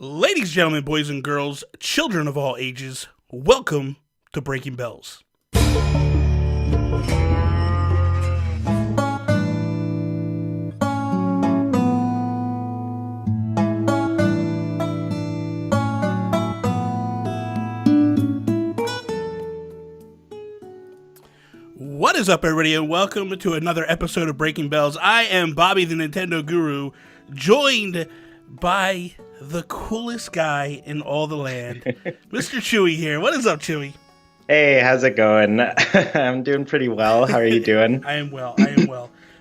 Ladies, gentlemen, boys and girls, children of all ages, welcome to Breaking Bells. What is up, everybody, and welcome to another episode of Breaking Bells. I am Bobby, the Nintendo Guru, joined by the coolest guy in all the land, Mr. Chuy here. What is up, Chuy? Hey, how's it going? I'm doing pretty well. How are you doing? I am well.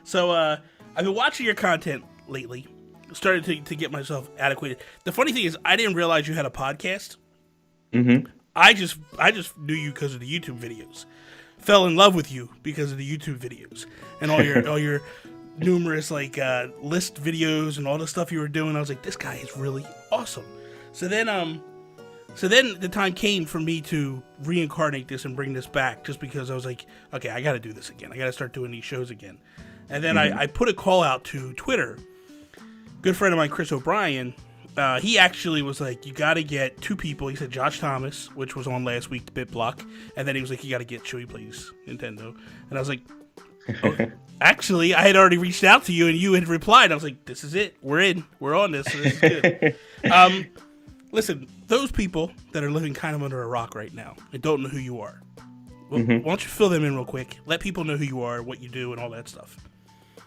So, I've been watching your content lately. Started to get myself adequate. The funny thing is, I didn't realize you had a podcast. Mm-hmm. I just knew you because of the YouTube videos. Fell in love with you because of the YouTube videos and all your numerous list videos and all the stuff you were doing. I was like, this guy is really awesome. So then the time came for me to reincarnate this and bring this back, just because I was like, okay, I got to do this again. I got to start doing these shows again. And then I put a call out to Twitter. Good friend of mine, Chris O'Brien. He actually was like, you got to get two people. He said Josh Thomas, which was on last week, BitBlock. And then he was like, you got to get ChuyPlaysNintendo. And I was like, oh, actually, I had already reached out to you and you had replied. I was like, this is it. We're in. We're on this. So this is good. Listen, those people that are living kind of under a rock right now and don't know who you are, why don't you fill them in real quick? Let people know who you are, what you do, and all that stuff.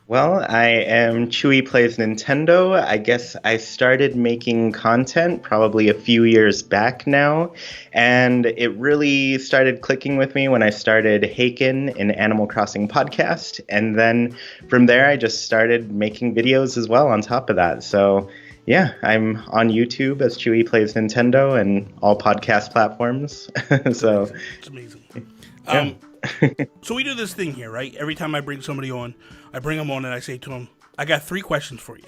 Well, I am ChuyPlaysNintendo. I guess I started making content probably a few years back now, and it really started clicking with me when I started Haken, an Animal Crossing podcast, and then from there I just started making videos as well on top of that. So yeah, I'm on YouTube as ChuyPlaysNintendo and all podcast platforms. So it's amazing. Yeah. So we do this thing here, right? Every time I bring somebody on, I bring them on and I say to them, I got 3 questions for you.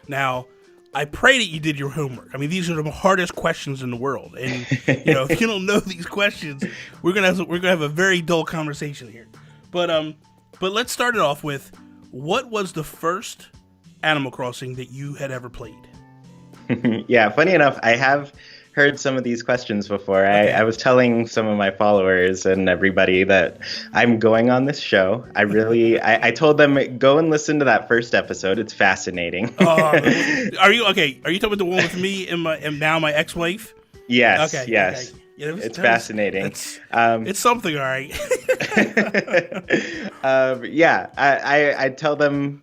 Now, I pray that you did your homework. I mean, these are the hardest questions in the world. And, if you don't know these questions, we're gonna have a very dull conversation here. But let's start it off with, what was the first Animal Crossing that you had ever played? Yeah, funny enough, I have heard some of these questions before. Okay. I was telling some of my followers and everybody that I'm going on this show. I told them, go and listen to that first episode. It's fascinating. Are you talking about the one with me and now my ex-wife? Yes. Okay. Yes. Okay. Yeah, it's fascinating. It's something, all right. Yeah, I tell them,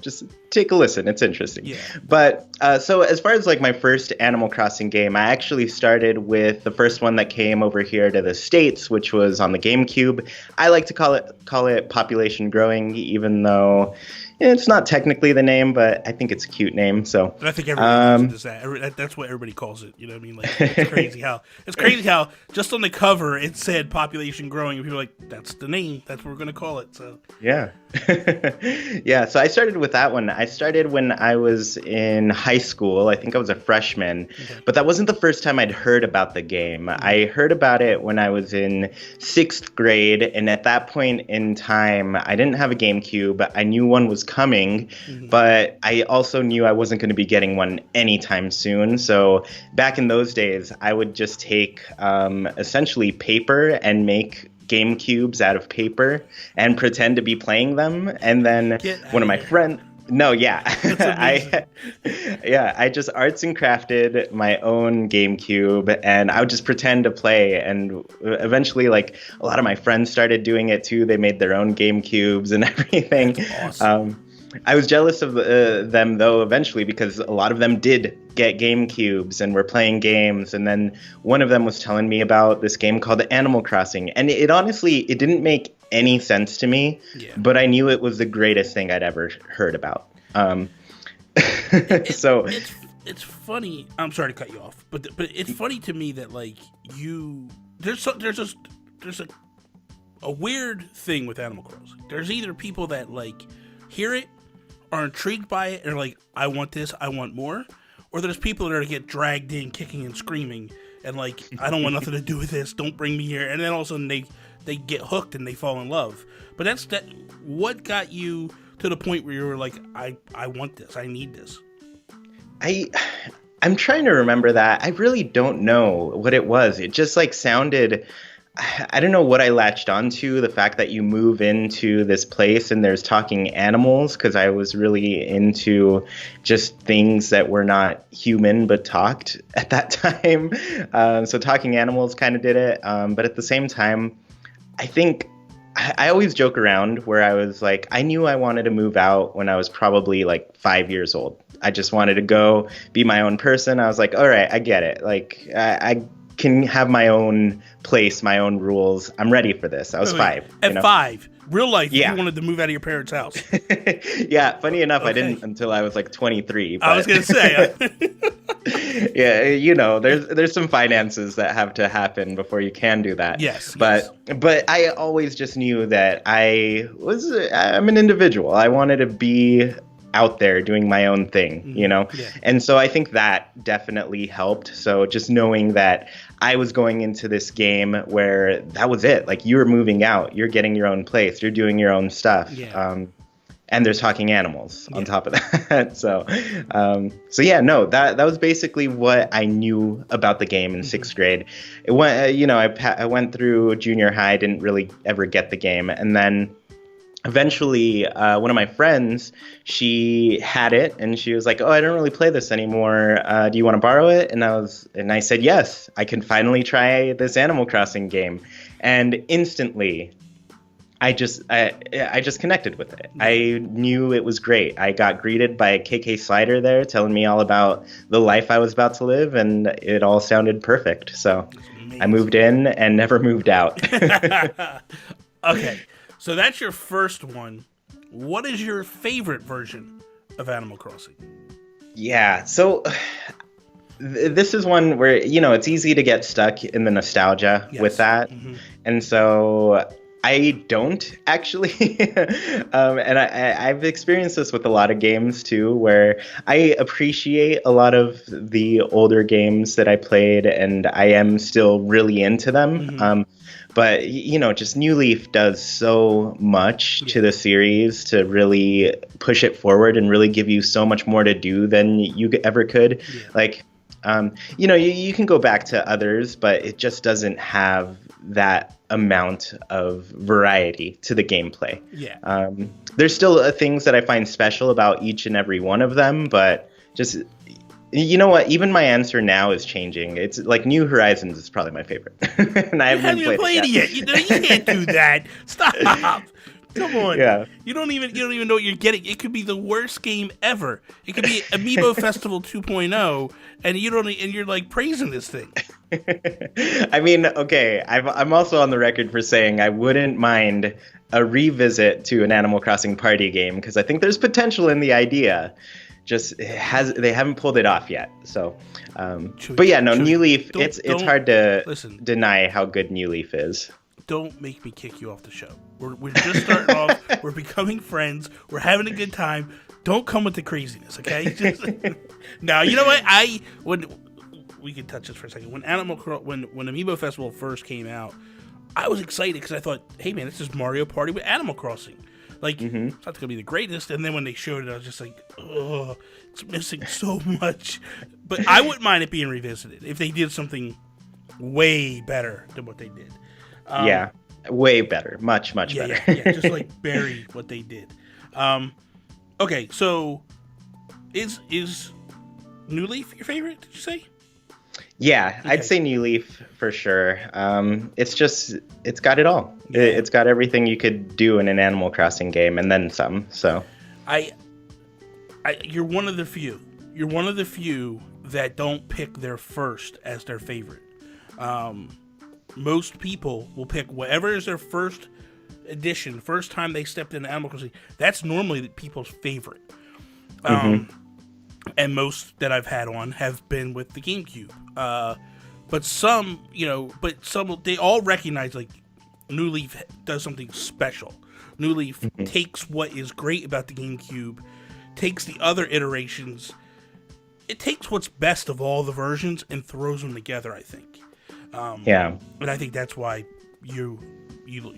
just take a listen. It's interesting. Yeah. But so as far as my first Animal Crossing game, I actually started with the first one that came over here to the States, which was on the GameCube. I like to call it Population Growing, even though it's not technically the name, but I think it's a cute name. So I think everybody does that. That's what everybody calls it. You know what I mean? It's crazy how just on the cover it said Population Growing, and people are like, that's the name. That's what we're gonna call it. So yeah. Yeah. So I started with that one. I started when I was in high school. I think I was a freshman, but that wasn't the first time I'd heard about the game. I heard about it when I was in 6th grade, and at that point in time, I didn't have a GameCube. I knew one was coming, but I also knew I wasn't going to be getting one anytime soon. So back in those days, I would just take essentially paper and make GameCubes out of paper and pretend to be playing them. And then one of my friends... No, yeah. I just arts and crafted my own GameCube, and I would just pretend to play. And eventually, a lot of my friends started doing it too. They made their own GameCubes and everything. That's awesome. I was jealous of them, though, eventually, because a lot of them did get GameCubes and were playing games. And then one of them was telling me about this game called Animal Crossing. And it didn't make any sense to me, but I knew it was the greatest thing I'd ever heard about. So it's funny. I'm sorry to cut you off, but it's funny to me that there's a weird thing with Animal Crossing. There's either people that hear it, are intrigued by it, and are like, I want this, I want more, or there's people that are get dragged in, kicking and screaming, and I don't want nothing to do with this. Don't bring me here. And then all of a sudden they get hooked and they fall in love. But what got you to the point where you were like, I want this, I need this? I'm trying to remember that. I really don't know what it was. It just like sounded. I don't know what I latched onto, the fact that you move into this place and there's talking animals, because I was really into just things that were not human but talked at that time. So talking animals kind of did it. But at the same time, I think I always joke around where I was like, I knew I wanted to move out when I was probably like 5 years old. I just wanted to go be my own person. I was like, all right, I get it. Like, I can have my own place, my own rules. I'm ready for this. I was five. At 5, real life, yeah. You wanted to move out of your parents' house. Yeah, funny enough, I didn't until I was like 23. But I was going to say. Yeah, there's some finances that have to happen before you can do that. Yes. But I always just knew that I'm an individual. I wanted to be out there doing my own thing, Yeah. And so I think that definitely helped. So just knowing that I was going into this game where that was it. Like, you're moving out, you're getting your own place, you're doing your own stuff. Yeah. And there's talking animals on top of that. So yeah, no, that was basically what I knew about the game in 6th grade. It went, I went through junior high, didn't really ever get the game. And then eventually, one of my friends, she had it and she was like, "Oh, I don't really play this anymore. Do you want to borrow it?" And I said, "Yes, I can finally try this Animal Crossing game." And instantly, I just connected with it. I knew it was great. I got greeted by KK Slider there, telling me all about the life I was about to live, and it all sounded perfect. So I moved in and never moved out. Okay. So that's your first one. What is your favorite version of Animal Crossing? Yeah, so this is one where, it's easy to get stuck in the nostalgia with that. Mm-hmm. And so I don't actually. And I've experienced this with a lot of games too, where I appreciate a lot of the older games that I played and I am still really into them. Mm-hmm. But, just New Leaf does so much to the series to really push it forward and really give you so much more to do than you ever could. Yeah. Like, you can go back to others, but it just doesn't have that amount of variety to the gameplay. Yeah. There's still things that I find special about each and every one of them, but just... You know what? Even my answer now is changing. It's like New Horizons is probably my favorite, and I haven't even played it yet. You can't do that. Stop. Come on. Yeah. You don't even know what you're getting. It could be the worst game ever. It could be Amiibo Festival 2.0, and you're like praising this thing. I mean, okay. I'm also on the record for saying I wouldn't mind a revisit to an Animal Crossing party game because I think there's potential in the idea. Just they haven't pulled it off yet. So, but yeah, no, New Leaf. It's hard to deny how good New Leaf is. Don't make me kick you off the show. We're just starting off. We're becoming friends. We're having a good time. Don't come with the craziness, okay? Now, you know what? We can touch this for a second. When Amiibo Festival first came out, I was excited because I thought, hey man, this is Mario Party with Animal Crossing. Like, It's not going to be the greatest. And then when they showed it, I was just like, oh, it's missing so much. But I wouldn't mind it being revisited if they did something way better than what they did. Yeah, way better. Much better. Yeah, just like bury what they did. Okay, so is New Leaf your favorite, did you say? Yeah, okay. I'd say New Leaf for sure. It's got it all. Yeah. It's got everything you could do in an Animal Crossing game and then some. So, you're one of the few. You're one of the few that don't pick their first as their favorite. Most people will pick whatever is their first edition, first time they stepped into Animal Crossing. That's normally people's favorite. And most that I've had on have been with the GameCube. But some, they all recognize like New Leaf does something special. New Leaf takes what is great about the GameCube, takes the other iterations, it takes what's best of all the versions and throws them together, I think. And I think that's why you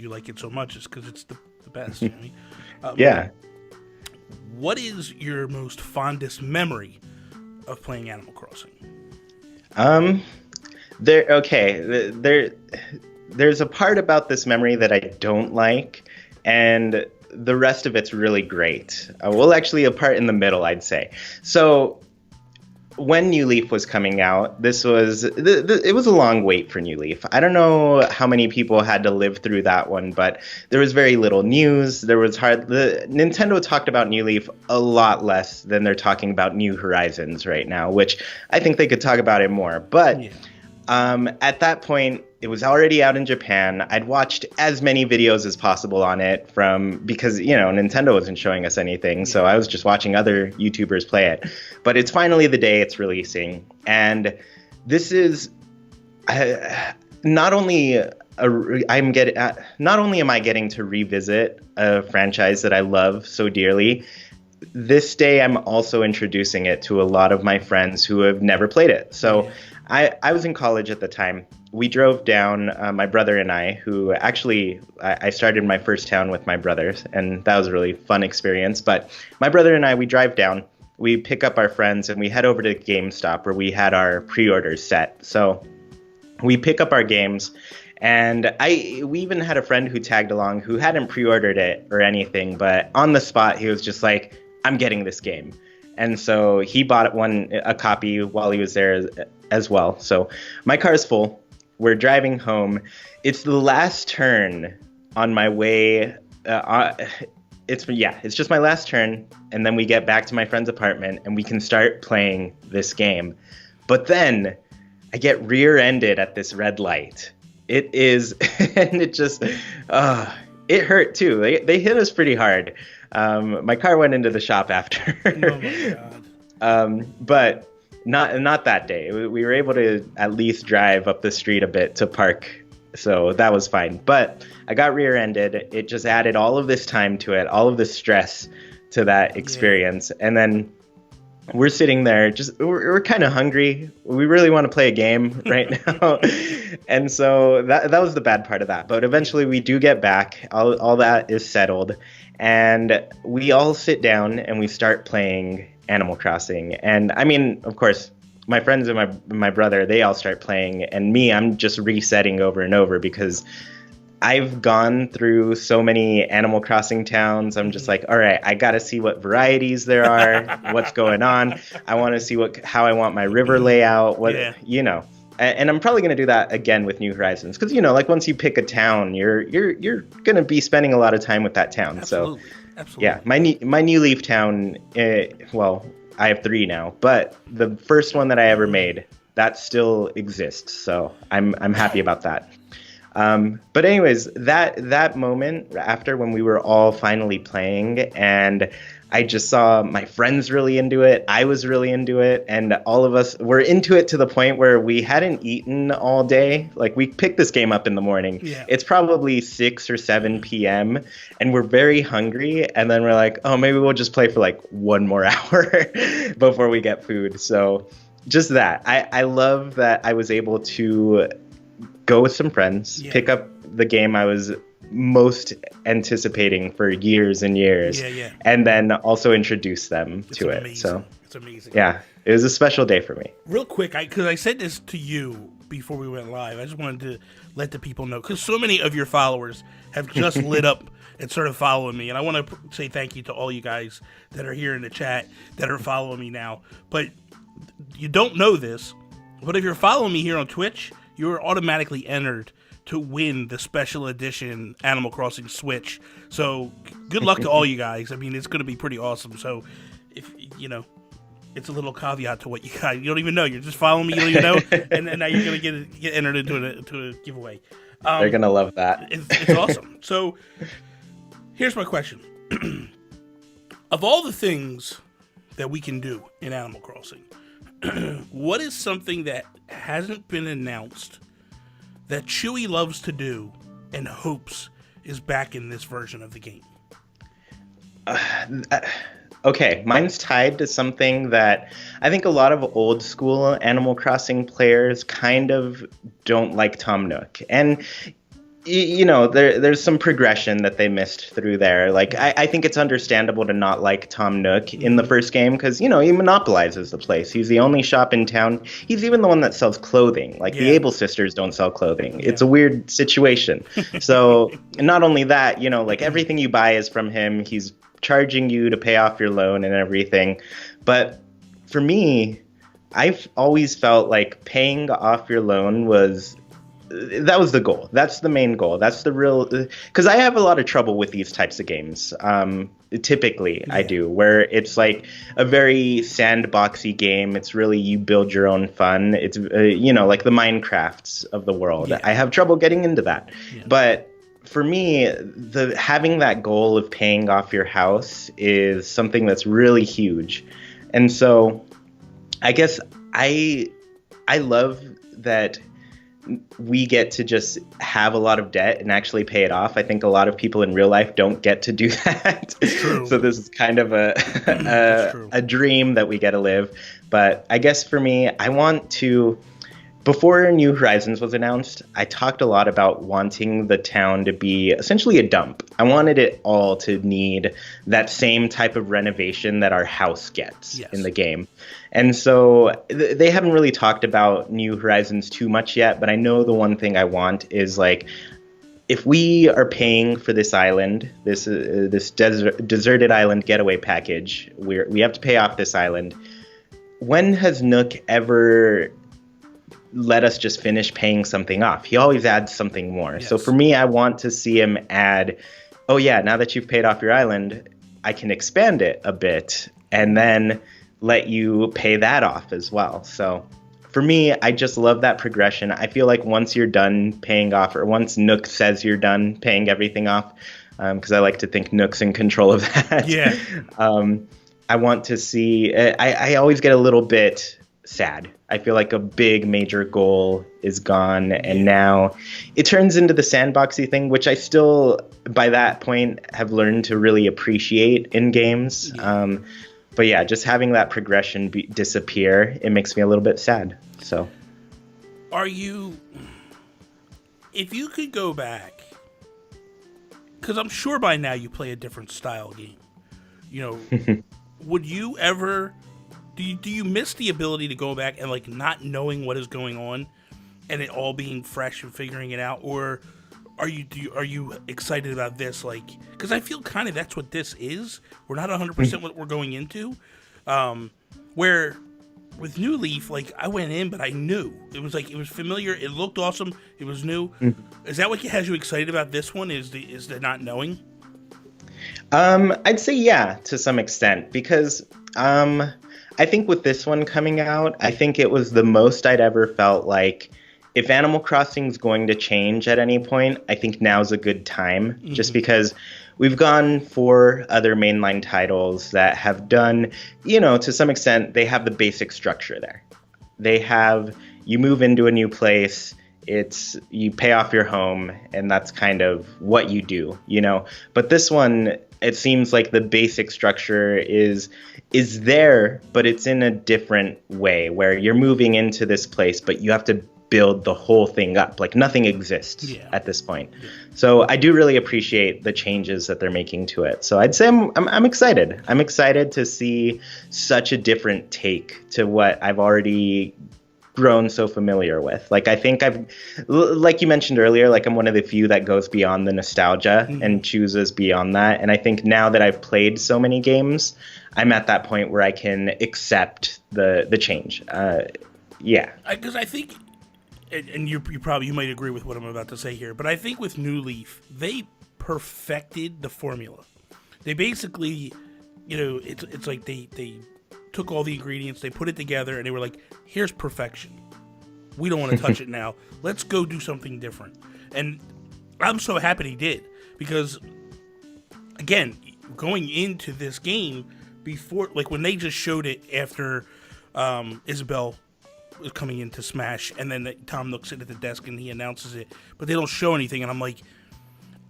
like it so much, is because it's the best. You know what I mean? Yeah. What is your most fondest memory of playing Animal Crossing? There's a part about this memory that I don't like, and the rest of it's really great. Well, actually, a part in the middle, I'd say. So when New Leaf was coming out, it was a long wait for New Leaf. I don't know how many people had to live through that one, but there was very little news. Nintendo talked about New Leaf a lot less than they're talking about New Horizons right now, which I think they could talk about it more. But at that point, it was already out in Japan. I'd watched as many videos as possible on it because, Nintendo wasn't showing us anything. So I was just watching other YouTubers play it. But it's finally the day it's releasing. And this is not only am I getting to revisit a franchise that I love so dearly, this day I'm also introducing it to a lot of my friends who have never played it. So I was in college at the time. We drove down, my brother and I, who actually, I started my first town with my brothers, and that was a really fun experience. But my brother and I, we drive down, we pick up our friends, and we head over to GameStop where we had our pre-orders set. So we pick up our games, and we even had a friend who tagged along who hadn't pre-ordered it or anything, but on the spot, he was just like, I'm getting this game. And so he bought a copy while he was there as well. So my car's full. We're driving home. It's the last turn on my way. It's just my last turn. And then we get back to my friend's apartment and we can start playing this game. But then I get rear-ended at this red light. It is, and it just, it hurt too. They hit us pretty hard. My car went into the shop after. Oh my God. But not that day. We were able to at least drive up the street a bit to park. So that was fine. But I got rear-ended. It just added all of this time to it, all of this stress to that experience. Yeah. And then we're sitting there, we're kind of hungry. We really want to play a game right now. And so that was the bad part of that. But eventually we do get back. All that is settled. And we all sit down and we start playing Animal Crossing. And I mean, of course, my friends and my brother, they all start playing. And me, I'm just resetting over and over because I've gone through so many Animal Crossing towns. I'm just like, all right, I got to see what varieties there are, what's going on. I want to see how I want my river layout, And I'm probably going to do that again with New Horizons because, like once you pick a town, you're going to be spending a lot of time with that town. Absolutely. So, Absolutely. Yeah, my New Leaf town, I have 3 now, but the first one that I ever made, that still exists. So I'm happy about that. But anyways, that moment after when we were all finally playing and I just saw my friends really into it, I was really into it, and all of us were into it to the point where we hadn't eaten all day. Like, we picked this game up in the morning. Yeah. It's probably 6 or 7 p.m., and we're very hungry, and then we're like, oh, maybe we'll just play for like 1 more hour before we get food. So just that. I love that I was able to go with some friends, pick up the game I was most anticipating for years and years, and then also introduce them to it. So it's amazing. Yeah, it was a special day for me. Real quick, because I said this to you before we went live, I just wanted to let the people know, because so many of your followers have just lit up and started following me, and I want to say thank you to all you guys that are here in the chat that are following me now. But you don't know this, but if you're following me here on Twitch, you're automatically entered to win the special edition Animal Crossing Switch. So good luck to all you guys. I mean, it's going to be pretty awesome. So if it's a little caveat to what you guys, you don't even know. You're just following me. You don't even know. And now you're going to get entered into a giveaway. They're going to love that. It's awesome. So here's my question. Of all the things that we can do in Animal Crossing, what is something that hasn't been announced that Chuy loves to do and hopes is back in this version of the game? Okay, mine's tied to something that I think a lot of old school Animal Crossing players kind of don't like Tom Nook. And there's some progression that they missed through there. Like, I think it's understandable to not like Tom Nook in the first game because, he monopolizes the place. He's the only shop in town. He's even the one that sells clothing. Like, the Able sisters don't sell clothing. Yeah. It's a weird situation. So, not only that, like, everything you buy is from him. He's charging you to pay off your loan and everything. But for me, I've always felt like paying off your loan was the goal. That's the main goal. That's the real, because I have a lot of trouble with these types of games. Typically, I do, where it's like a very sandboxy game. It's really you build your own fun. It's like the Minecrafts of the world. Yeah. I have trouble getting into that. Yeah. But for me, having that goal of paying off your house is something that's really huge. And so I guess I love that we get to just have a lot of debt and actually pay it off. I think a lot of people in real life don't get to do that. So this is kind of a dream that we get to live. But I guess for me, I want to, before New Horizons was announced, I talked a lot about wanting the town to be essentially a dump. I wanted it all to need that same type of renovation that our house gets in the game. And so they haven't really talked about New Horizons too much yet, but I know the one thing I want is, like, if we are paying for this island, this deserted island getaway package, we have to pay off this island. When has Nook ever let us just finish paying something off? He always adds something more. Yes. So for me, I want to see him add, oh yeah, now that you've paid off your island, I can expand it a bit and then let you pay that off as well. So for me, I just love that progression. I feel like once you're done paying off, or once Nook says you're done paying everything off, because I like to think Nook's in control of that. Yeah. I want to see, I always get a little bit sad. I feel like a big major goal is gone, and now it turns into the sandboxy thing, which I still, by that point, have learned to really appreciate in games. But yeah, just having that progression disappear, it makes me a little bit sad. So, if you could go back, because I'm sure by now you play a different style game, would you ever, do you miss the ability to go back and, like, not knowing what is going on and it all being fresh and figuring it out? Or are you excited about this? Like, because I feel kind of that's what this is. We're not 100% what we're going into. Where with New Leaf, like, I went in, but I knew it was familiar. It looked awesome. It was new. Is that what has you excited about this one? Is the not knowing? I'd say yeah, to some extent, because I think with this one coming out, I think it was the most I'd ever felt like, if Animal Crossing's going to change at any point, I think now's a good time, just because we've gone for other mainline titles that have done, to some extent, they have the basic structure there. They have, you move into a new place, you pay off your home, and that's kind of what you do, But this one, it seems like the basic structure is there, but it's in a different way, where you're moving into this place, but you have to build the whole thing up. Like, nothing exists at this point. So I do really appreciate the changes that they're making to it. So I'd say I'm excited. I'm excited to see such a different take to what I've already grown so familiar with. Like, I think like you mentioned earlier, like, I'm one of the few that goes beyond the nostalgia and chooses beyond that. And I think now that I've played so many games, I'm at that point where I can accept the change. Because I think, and you might agree with what I'm about to say here, but I think with New Leaf, they perfected the formula. They basically, it's like they took all the ingredients, they put it together, and they were like, here's perfection. We don't want to touch it now. Let's go do something different. And I'm so happy he did, because, again, going into this game, before, like, when they just showed it after Isabel was coming in to Smash, and then Tom Nook sitting at the desk and he announces it, but they don't show anything, and I'm like,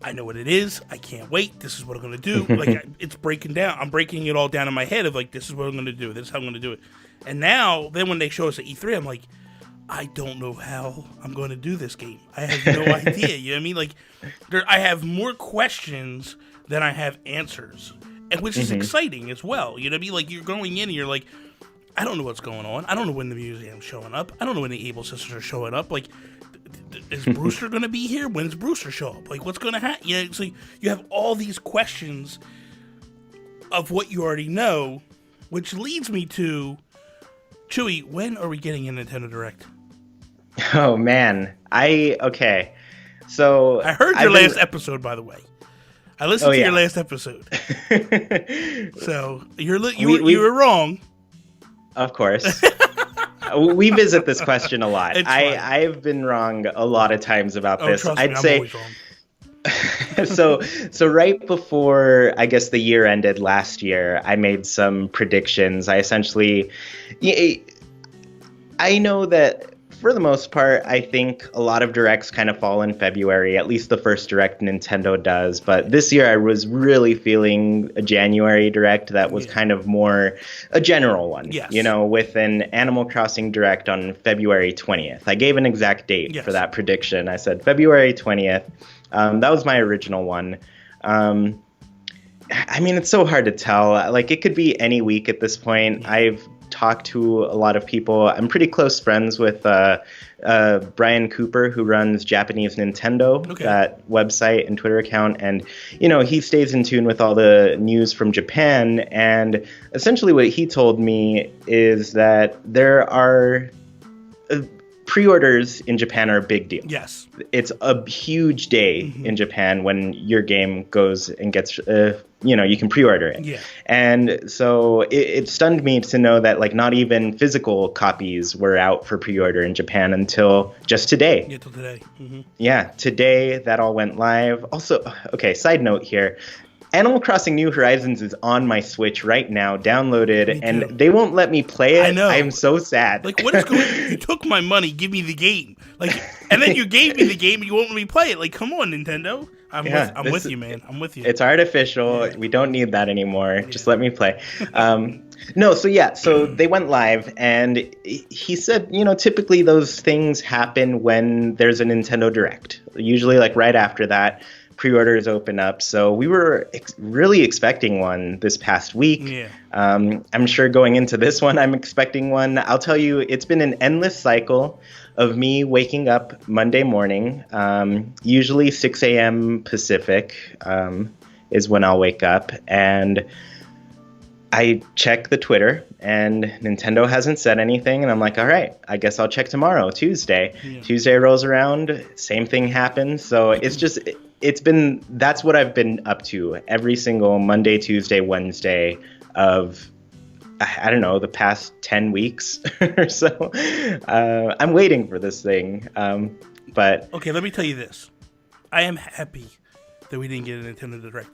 I know what it is. I can't wait. This is what I'm going to do. Like, it's breaking down. I'm breaking it all down in my head of, like, this is what I'm going to do. This is how I'm going to do it. And now, then when they show us at E3, I'm like, I don't know how I'm going to do this game. I have no idea. You know what I mean? Like, I have more questions than I have answers, and which is exciting as well. You know what I mean? Like, you're going in and you're like, I don't know what's going on. I don't know when the museum's showing up. I don't know when the Able sisters are showing up. Like, is Brewster going to be here? When does Brewster show up? Like, what's going to happen? You know, so you have all these questions of what you already know, which leads me to, Chuy, when are we getting a Nintendo Direct? Oh man, okay. So I heard your last episode, by the way. I listened to your last episode. So you were wrong. Of course. We visit this question a lot. I've been wrong a lot of times about this. Trust I'd me, say I'm always wrong. so right before, I guess, the year ended last year, I made some predictions. I know that for the most part, I think a lot of directs kind of fall in February, at least the first direct Nintendo does. But this year I was really feeling a January direct that was kind of more a general one, with an Animal Crossing direct on February 20th. I gave an exact date for that prediction. I said February 20th. That was my original one. I mean, it's so hard to tell. Like, it could be any week at this point. I've talked to a lot of people. I'm pretty close friends with Brian Cooper, who runs Japanese Nintendo, that website and Twitter account. And, he stays in tune with all the news from Japan. And essentially what he told me is that there are pre-orders in Japan are a big deal. Yes. It's a huge day in Japan when your game goes and gets, you can pre-order it. Yeah. And so it stunned me to know that, like, not even physical copies were out for pre-order in Japan until just today. Yeah, till today. Yeah, today that all went live. Also, okay, side note here. Animal Crossing New Horizons is on my Switch right now, downloaded, and they won't let me play it. I know. I am so sad. Like, what is going on? You took my money, give me the game. Like, and then you gave me the game and you won't let me play it. Like, come on, Nintendo. I'm with you, man. I'm with you. It's artificial. Yeah. We don't need that anymore. Yeah. Just let me play. So they went live, and he said, typically those things happen when there's a Nintendo Direct. Usually, like, right after that, pre-orders open up. So we were really expecting one this past week. Yeah. I'm sure going into this one, I'm expecting one. I'll tell you, it's been an endless cycle of me waking up Monday morning, usually 6 a.m. Pacific is when I'll wake up. And I check the Twitter, and Nintendo hasn't said anything. And I'm like, all right, I guess I'll check tomorrow, Tuesday. Yeah. Tuesday rolls around, same thing happens. So it's just... that's what I've been up to every single Monday, Tuesday, Wednesday of, I don't know, the past 10 weeks or so. I'm waiting for this thing. But okay, let me tell you this. I am happy that we didn't get a Nintendo Direct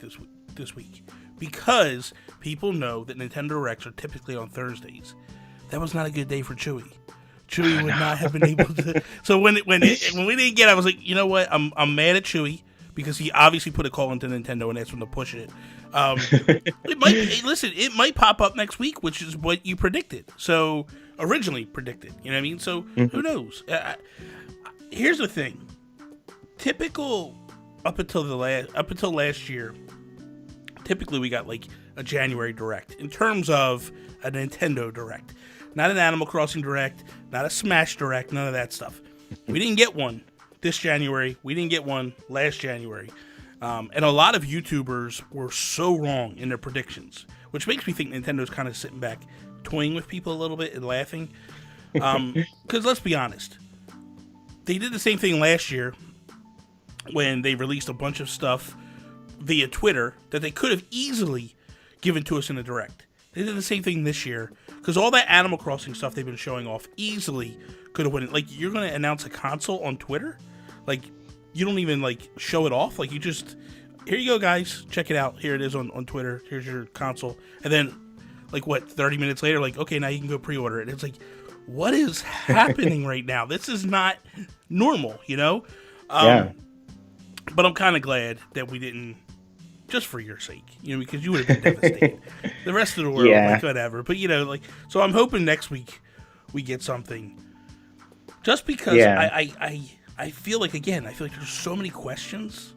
this week, because people know that Nintendo Directs are typically on Thursdays. That was not a good day for Chuy. Chuy would not have been able to. So when we didn't get it, I was like, you know what? I'm mad at Chuy, because he obviously put a call into Nintendo and asked them to push it. It might pop up next week, which is what you predicted. So originally predicted, you know what I mean? So who knows? Here's the thing. Typical up until last year, typically we got like a January Direct in terms of a Nintendo Direct, not an Animal Crossing Direct, not a Smash Direct, none of that stuff. We didn't get one this January. We didn't get one last January. And a lot of YouTubers were so wrong in their predictions, which makes me think Nintendo's kind of sitting back, toying with people a little bit and laughing. Because let's be honest, they did the same thing last year when they released a bunch of stuff via Twitter that they could have easily given to us in a Direct. They did the same thing this year, because all that Animal Crossing stuff they've been showing off easily could have went. Like, you're going to announce a console on Twitter? Like, you don't even, like, show it off. Like, you just, here you go, guys. Check it out. Here it is on Twitter. Here's your console. And then, like, 30 minutes later, like, okay, now you can go pre-order it. It's like, what is happening right now? This is not normal, you know? Yeah. But I'm kind of glad that we didn't, just for your sake, you know, because you would have been devastated. The rest of the world, like, whatever. But, you know, like, so I'm hoping next week we get something. Just because Yeah. I feel like, again, I feel like there's so many questions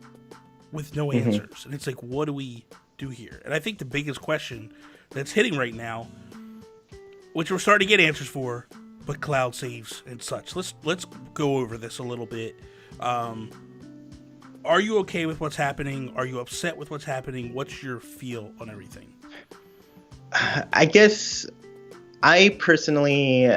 with no answers. And it's like, what do we do here? And I think the biggest question that's hitting right now, which we're starting to get answers for, but cloud saves and such. Let's go over this a little bit. Are you okay with what's happening? Are you upset with what's happening? What's your feel on everything? I guess I personally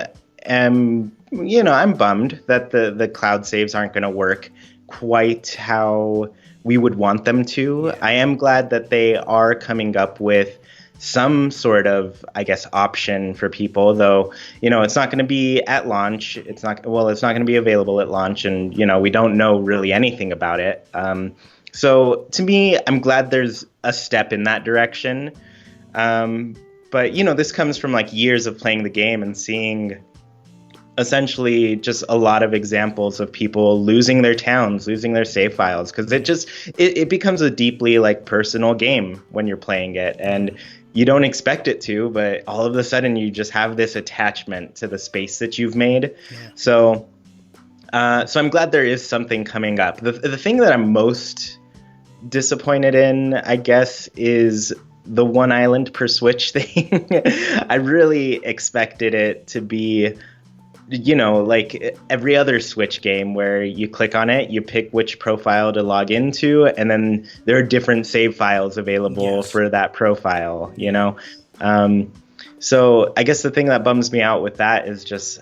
am, I'm bummed that the cloud saves aren't going to work quite how we would want them to. Yeah. I am glad that they are coming up with some sort of, I guess, option for people, though, it's not going to be at launch. It's not going to be available at launch, and, we don't know really anything about it. So to me, I'm glad there's a step in that direction. But, this comes from like years of playing the game and seeing essentially just a lot of examples of people losing their towns, losing their save files, because it becomes a deeply like personal game when you're playing it, and you don't expect it to, but all of a sudden you just have this attachment to the space that you've made. Yeah. So I'm glad there is something coming up. The thing that I'm most disappointed in, I guess, is the one island per Switch thing. I really expected it to be, like every other Switch game where you click on it, you pick which profile to log into, and then there are different save files available for that profile, So I guess the thing that bums me out with that is just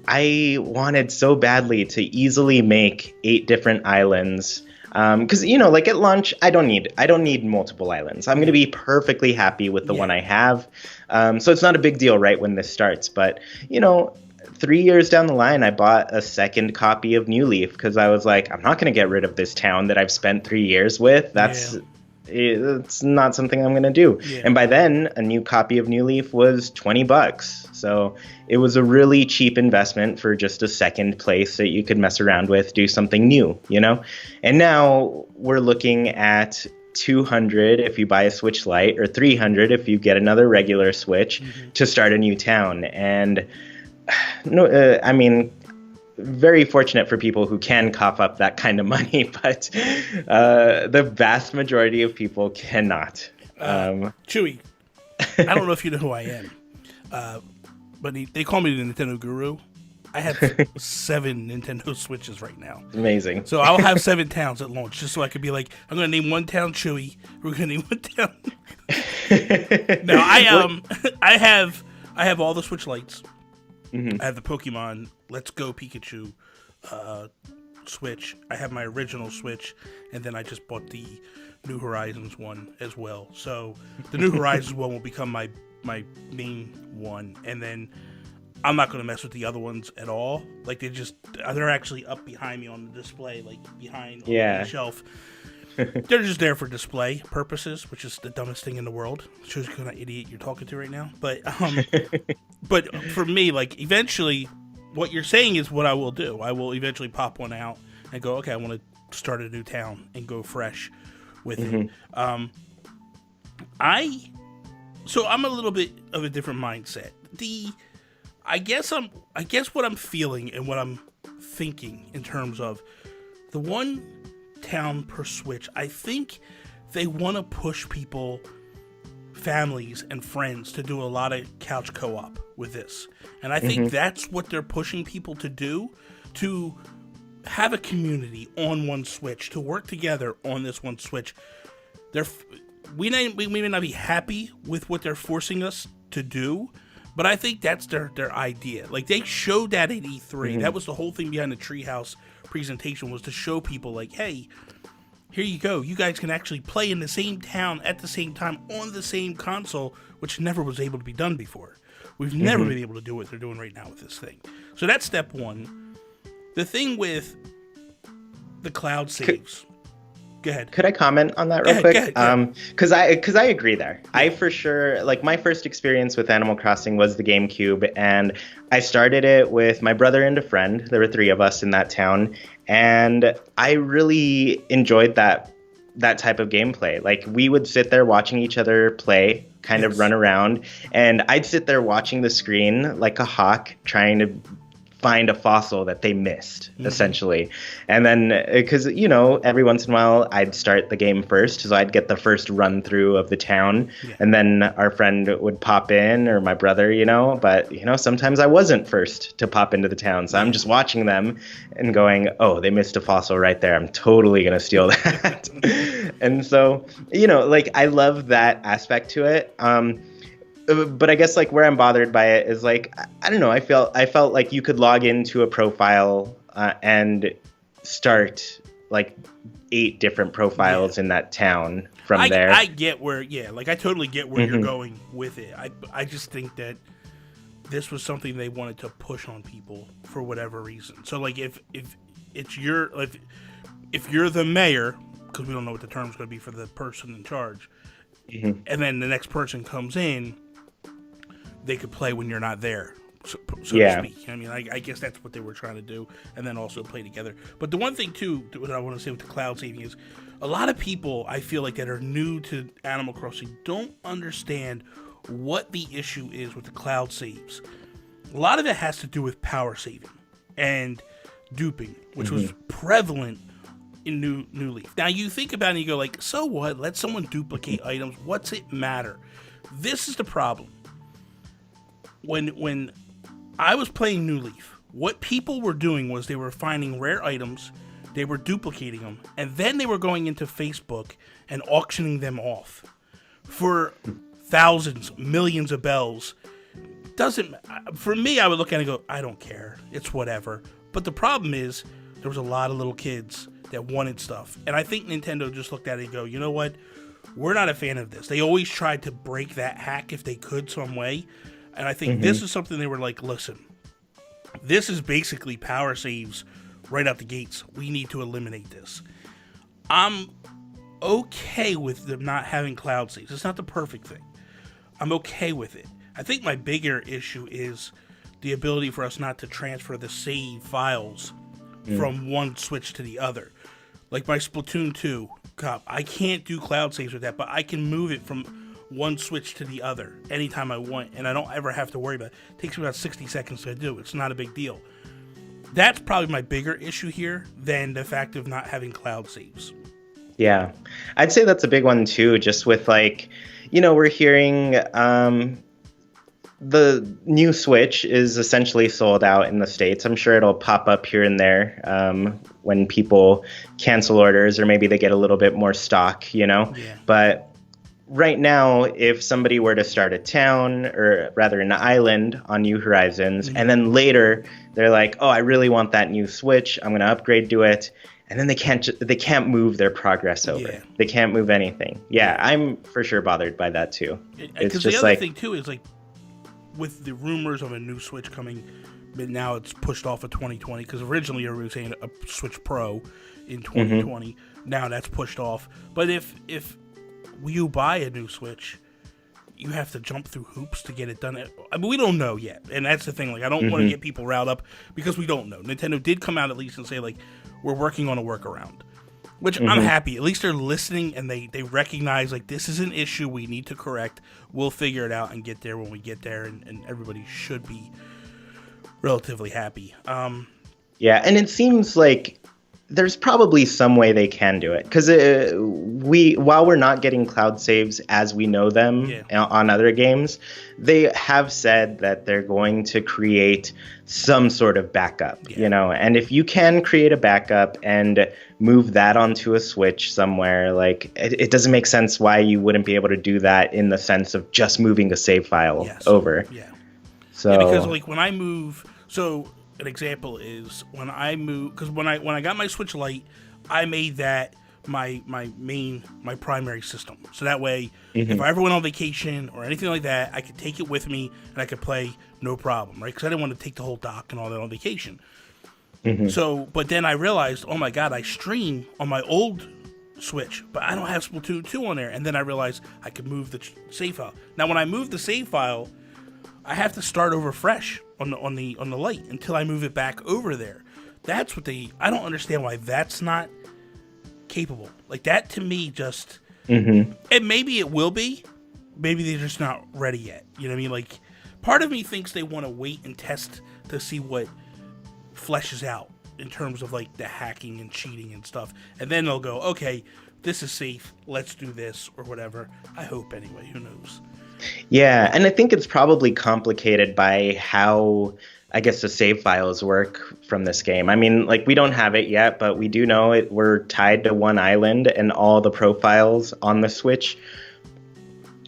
I wanted so badly to easily make 8 different islands. Because, like at launch, I don't need multiple islands. I'm going to be perfectly happy with the one I have. So it's not a big deal right when this starts. But, 3 years down the line, I bought a second copy of New Leaf because I was like, I'm not going to get rid of this town that I've spent 3 years with. It's not something I'm going to do. Yeah. And by then, a new copy of New Leaf was $20. So it was a really cheap investment for just a second place that you could mess around with, do something new, And now we're looking at $200 if you buy a Switch Lite, or $300 if you get another regular Switch to start a new town. And I mean, very fortunate for people who can cough up that kind of money, but the vast majority of people cannot. Chuy, I don't know if you know who I am, but they call me the Nintendo Guru. I have 7 Nintendo Switches right now. Amazing. So I'll have 7 towns at launch, just so I could be like, I'm going to name one town Chuy. We're going to name one town. No, I have all the Switch Lights. I have the Pokemon Let's Go Pikachu Switch. I have my original Switch, and then I just bought the New Horizons one as well. So the New Horizons one will become my main one, and then I'm not going to mess with the other ones at all. Like they're actually up behind me on the display, like behind on the shelf. They're just there for display purposes, which is the dumbest thing in the world. Shows you what kind of idiot you're talking to right now. But but for me, like eventually, what you're saying is what I will do. I will eventually pop one out and go, okay, I want to start a new town and go fresh with it. So I'm a little bit of a different mindset. I guess what I'm feeling and what I'm thinking in terms of the one town per Switch, I think they want to push people, families and friends, to do a lot of couch co-op with this. And I think that's what they're pushing people to do, to have a community on one Switch, to work together on this one Switch. We may not be happy with what they're forcing us to do, but I think that's their idea. Like, they showed that at E3. That was the whole thing behind the Treehouse presentation, was to show people, like, hey, here you go. You guys can actually play in the same town at the same time on the same console, which never was able to be done before. We've never been able to do what they're doing right now with this thing. So that's step one. The thing with the cloud saves. Go ahead. Could I comment on that real quick? Because I agree there. I for sure, like, my first experience with Animal Crossing was the GameCube, and I started it with my brother and a friend. There were 3 of us in that town, and I really enjoyed that type of gameplay. Like, we would sit there watching each other play, of run around, and I'd sit there watching the screen like a hawk, trying to find a fossil that they missed, essentially. And then, because, you know, every once in a while I'd start the game first, so I'd get the first run through of the town, and then our friend would pop in, or my brother, you know, but, you know, sometimes I wasn't first to pop into the town, so I'm just watching them and going, oh, they missed a fossil right there. I'm totally going to steal that. And so, you know, like, I love that aspect to it. But I guess like where I'm bothered by it is like, I don't know, I felt like you could log into a profile and start like 8 different profiles in that town from there. I get where, like I totally get where you're going with it. I just think that this was something they wanted to push on people for whatever reason. So like if it's if you're the mayor, because we don't know what the term's going to be for the person in charge, and then the next person comes in, they could play when you're not there, so to speak. I mean, I guess that's what they were trying to do, and then also play together. But the one thing, too, that I want to say with the cloud saving is a lot of people, I feel like, that are new to Animal Crossing don't understand what the issue is with the cloud saves. A lot of it has to do with power saving and duping, which was prevalent in New Leaf. Now, you think about it and you go like, so what? Let someone duplicate items. What's it matter? This is the problem. When I was playing New Leaf, what people were doing was they were finding rare items, they were duplicating them, and then they were going into Facebook and auctioning them off for thousands, millions of bells. For me, I would look at it and go, I don't care. It's whatever. But the problem is, there was a lot of little kids that wanted stuff. And I think Nintendo just looked at it and go, you know what? We're not a fan of this. They always tried to break that hack if they could some way. And I think this is something they were like, listen, this is basically power saves right out the gates. We need to eliminate this. I'm okay with them not having cloud saves. It's not the perfect thing. I'm okay with it. I think my bigger issue is the ability for us not to transfer the save files from one Switch to the other. Like my Splatoon 2 cop, I can't do cloud saves with that, but I can move it from one Switch to the other anytime I want, and I don't ever have to worry about it. It takes me about 60 seconds to do. It's not a big deal. That's probably my bigger issue here than the fact of not having cloud saves. Yeah, I'd say that's a big one too, just with like, you know, we're hearing the new Switch is essentially sold out in the States. I'm sure it'll pop up here and there when people cancel orders, or maybe they get a little bit more stock, you know? Yeah. But right now, if somebody were to start a town, or rather an island on New Horizons, and then later they're like, oh, I really want that new Switch, I'm going to upgrade to it, and then they can't move their progress over. Yeah. They can't move anything. Yeah, I'm for sure bothered by that too. It's just the other thing too is like, with the rumors of a new Switch coming, but now it's pushed off of 2020, because originally everybody was saying a Switch Pro in 2020. Now that's pushed off. But if you buy a new Switch, you have to jump through hoops to get it done. I mean, we don't know yet, and that's the thing. Like, I don't want to get people riled up because we don't know. Nintendo did come out at least and say, like, we're working on a workround, which I'm happy. At least they're listening, and they recognize, like, this is an issue we need to correct. We'll figure it out and get there when we get there, and everybody should be relatively happy. Yeah, and it seems like there's probably some way they can do it, because while we're not getting cloud saves as we know them on other games, they have said that they're going to create some sort of backup, you know, and if you can create a backup and move that onto a Switch somewhere, like it doesn't make sense why you wouldn't be able to do that in the sense of just moving a save file over. So because like when I move, so an example is when I move, because when I got my Switch Lite, I made that my primary system. So that way, if I ever went on vacation or anything like that, I could take it with me and I could play no problem, right? Because I didn't want to take the whole dock and all that on vacation. So, but then I realized, oh my God, I stream on my old Switch, but I don't have Splatoon 2 on there. And then I realized I could move the save file. Now, when I move the save file, I have to start over fresh on the Lite until I move it back over there. That's what I don't understand why that's not capable. Like, that to me just, and maybe it will be, maybe they're just not ready yet. You know what I mean? Like, part of me thinks they want to wait and test to see what fleshes out in terms of like the hacking and cheating and stuff, and then they'll go, okay, this is safe, let's do this or whatever. I hope anyway. Who knows? Yeah, and I think it's probably complicated by how, I guess, the save files work from this game. I mean, like, we don't have it yet, but we do know it. We're tied to one island, and all the profiles on the Switch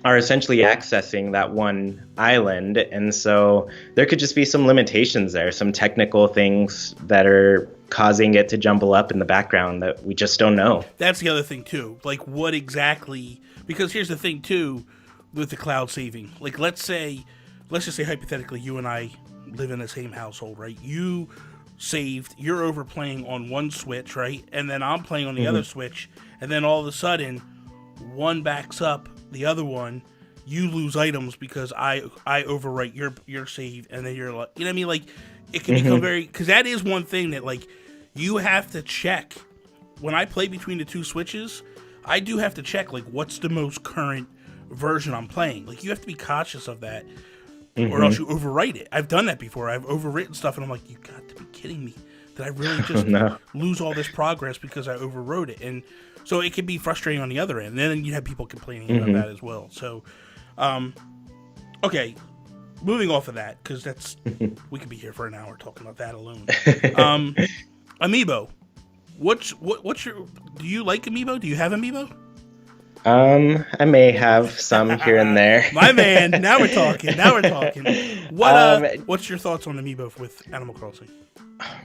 are essentially accessing that one island. And so there could just be some limitations there, some technical things that are causing it to jumble up in the background that we just don't know. That's the other thing, too. Like, what exactly... Because here's the thing, too, with the cloud saving. Like, let's just say hypothetically you and I live in the same household, right? You saved, you're over playing on one Switch, right? And then I'm playing on the other Switch, and then all of a sudden one backs up the other one, you lose items because I overwrite your save, and then you're like, you know what I mean? Like, it can become very, because that is one thing that, like, you have to check. When I play between the two Switches, I do have to check, like, what's the most current version I'm playing. Like, you have to be cautious of that, or else you overwrite it. I've done that before. I've overwritten stuff, and I'm like, you got to be kidding me. Did I really just lose all this progress because I overwrote it? And so it can be frustrating on the other end. And then you have people complaining about that as well. So, okay, moving off of that, because that's we could be here for an hour talking about that alone. Amiibo. What's your? Do you like Amiibo? Do you have Amiibo? I may have some here and there. My man, now we're talking. What's your thoughts on Amiibo with Animal Crossing?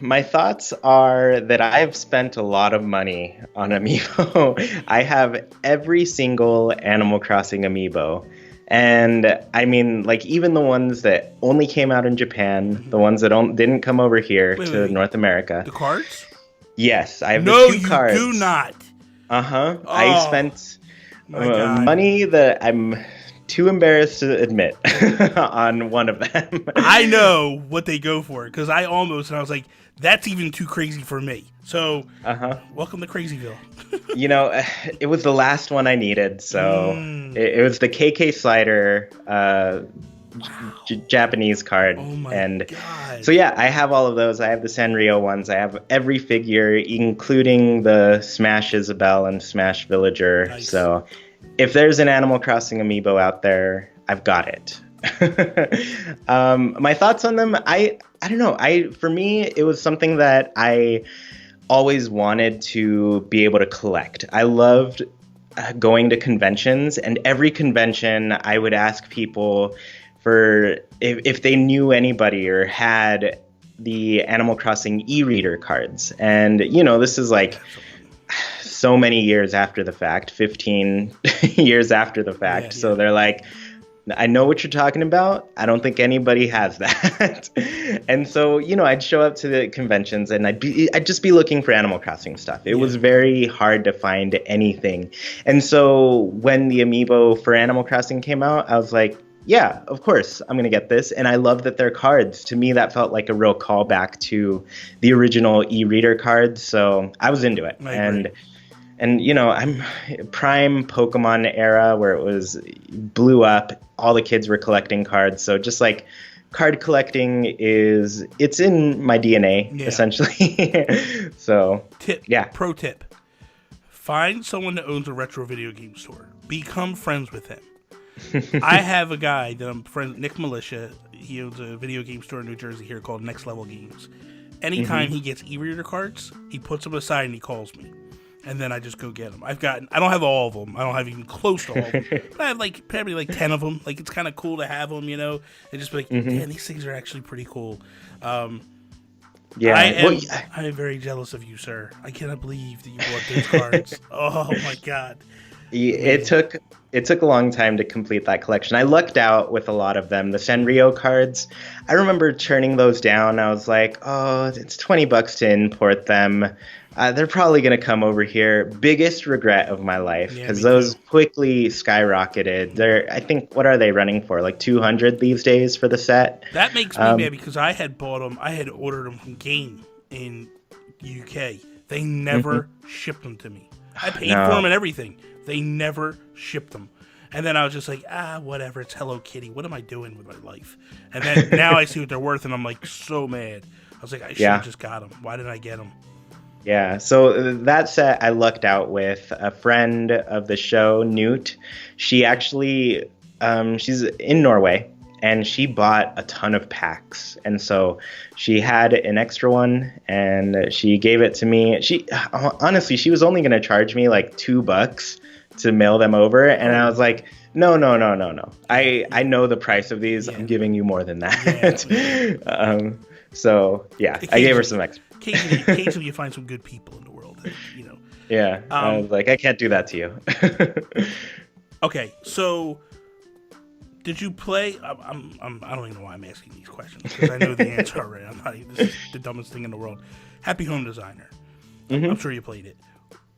My thoughts are that I have spent a lot of money on Amiibo. I have every single Animal Crossing Amiibo. And I mean, like, even the ones that only came out in Japan, the ones that didn't come over here to North America. The cards? Yes, I have the two cards. No, you do not. Uh-huh. Oh, I spent money that I'm too embarrassed to admit on one of them. I know what they go for, because I was like, that's even too crazy for me. So, welcome to Crazyville. You know, it was the last one I needed, so it was the KK Slider Japanese card. Oh my God. So yeah, I have all of those. I have the Sanrio ones. I have every figure, including the Smash Isabelle and Smash Villager. Nice. So if there's an Animal Crossing Amiibo out there, I've got it. My thoughts on them, I don't know. For me, it was something that I always wanted to be able to collect. I loved going to conventions, and every convention I would ask people for if they knew anybody or had the Animal Crossing e-reader cards. And, you know, this is like so many years after the fact, 15 years after the fact. Yeah. So they're like, I know what you're talking about. I don't think anybody has that. And so, you know, I'd show up to the conventions and I'd just be looking for Animal Crossing stuff. It was very hard to find anything. And so when the Amiibo for Animal Crossing came out, I was like, yeah, of course, I'm going to get this. And I love that they're cards. To me, that felt like a real callback to the original e-reader cards. So I was into it. And you know, I'm prime Pokemon era where it blew up. All the kids were collecting cards. So just like card collecting it's in my DNA, essentially. So Pro tip. Find someone that owns a retro video game store. Become friends with him. I have a guy that I'm friends, Nick Militia. He owns a video game store in New Jersey here called Next Level Games. Anytime he gets e-reader cards, he puts them aside and he calls me. And then I just go get them. I don't have all of them. I don't have even close to all of them. But I have probably like 10 of them. Like, it's kind of cool to have them, you know? And just be like, man, these things are actually pretty cool. I am very jealous of you, sir. I cannot believe that you bought those cards. Oh my God. It took a long time to complete that collection. I lucked out with a lot of them. The Sanrio cards, I remember turning those down. I was like, oh, it's $20 to import them. They're probably going to come over here. Biggest regret of my life, because those quickly skyrocketed. I think, what are they running for? Like 200 these days for the set? That makes me mad, because I had bought them. I had ordered them from Game in UK. They never shipped them to me. I paid for them and everything. They never shipped them. And then I was just like, whatever, it's Hello Kitty. What am I doing with my life? And then now I see what they're worth, and I'm like so mad. was like, I should have just got them. Why didn't I get them? Yeah, so that set I lucked out with a friend of the show, Newt. She actually, she's in Norway, and she bought a ton of packs. And so she had an extra one, and she gave it to me. Honestly, she was only going to charge me like $2 to mail them over, and I was like, no. I know the price of these. I'm giving you more than that. Yeah. So yeah, I gave her some extra. Occasionally you find some good people in the world, you know. Yeah, I was like, I can't do that to you. Okay, so did you play? I don't even know why I'm asking these questions because I know the answer already. This is the dumbest thing in the world. Happy Home Designer. Mm-hmm. I'm sure you played it.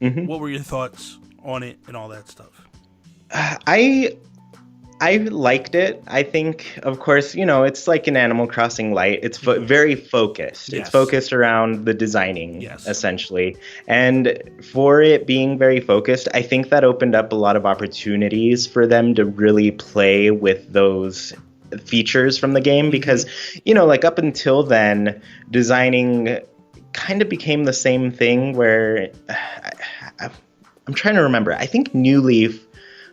Mm-hmm. What were your thoughts on it and all that stuff? I liked it. I think, of course, you know, it's like an Animal Crossing Lite. It's very focused. Yes. It's focused around the designing, essentially. And for it being very focused, I think that opened up a lot of opportunities for them to really play with those features from the game. Because, you know, like up until then, designing kind of became the same thing where I'm trying to remember. I think New Leaf,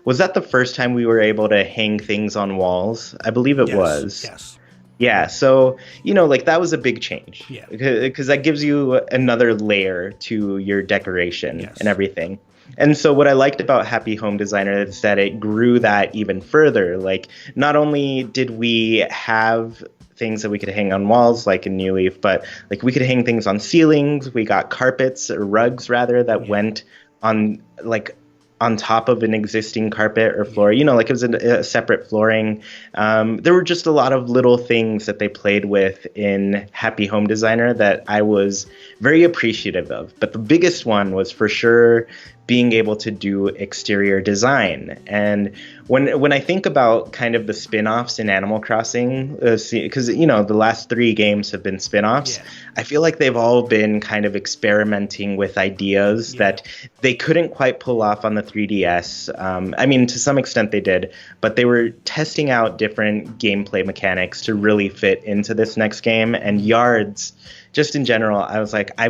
was that the first time we were able to hang things on walls? I believe it was. Yes. Yeah, so, you know, like that was a big change. Yeah. Because that gives you another layer to your decoration and everything. And so what I liked about Happy Home Designer is that it grew that even further. Like, not only did we have things that we could hang on walls like in New Leaf, but like we could hang things on ceilings. We got carpets or rugs rather that went on like on top of an existing carpet or floor, you know, like it was a separate flooring. There were just a lot of little things that they played with in Happy Home Designer that I was very appreciative of. But the biggest one was for sure being able to do exterior design. And when I think about kind of the spin-offs in Animal Crossing, because, you know, the last 3 games have been spin-offs, I feel like they've all been kind of experimenting with ideas that they couldn't quite pull off on the 3DS. I mean, to some extent they did, but they were testing out different gameplay mechanics to really fit into this next game. And yards, just in general, I was like, I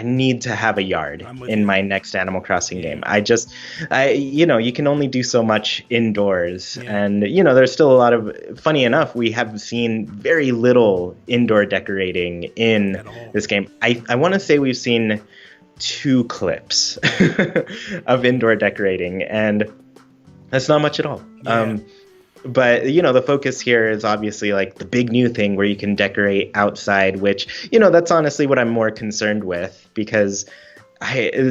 need to have a yard in my next Animal Crossing game. You know, you can only do so much indoors. And, you know, there's still a lot of, funny enough, we have seen very little indoor decorating in this game. I want to say we've seen 2 clips of indoor decorating, and that's not much at all. But, you know, the focus here is obviously like the big new thing where you can decorate outside, which, you know, that's honestly what I'm more concerned with, because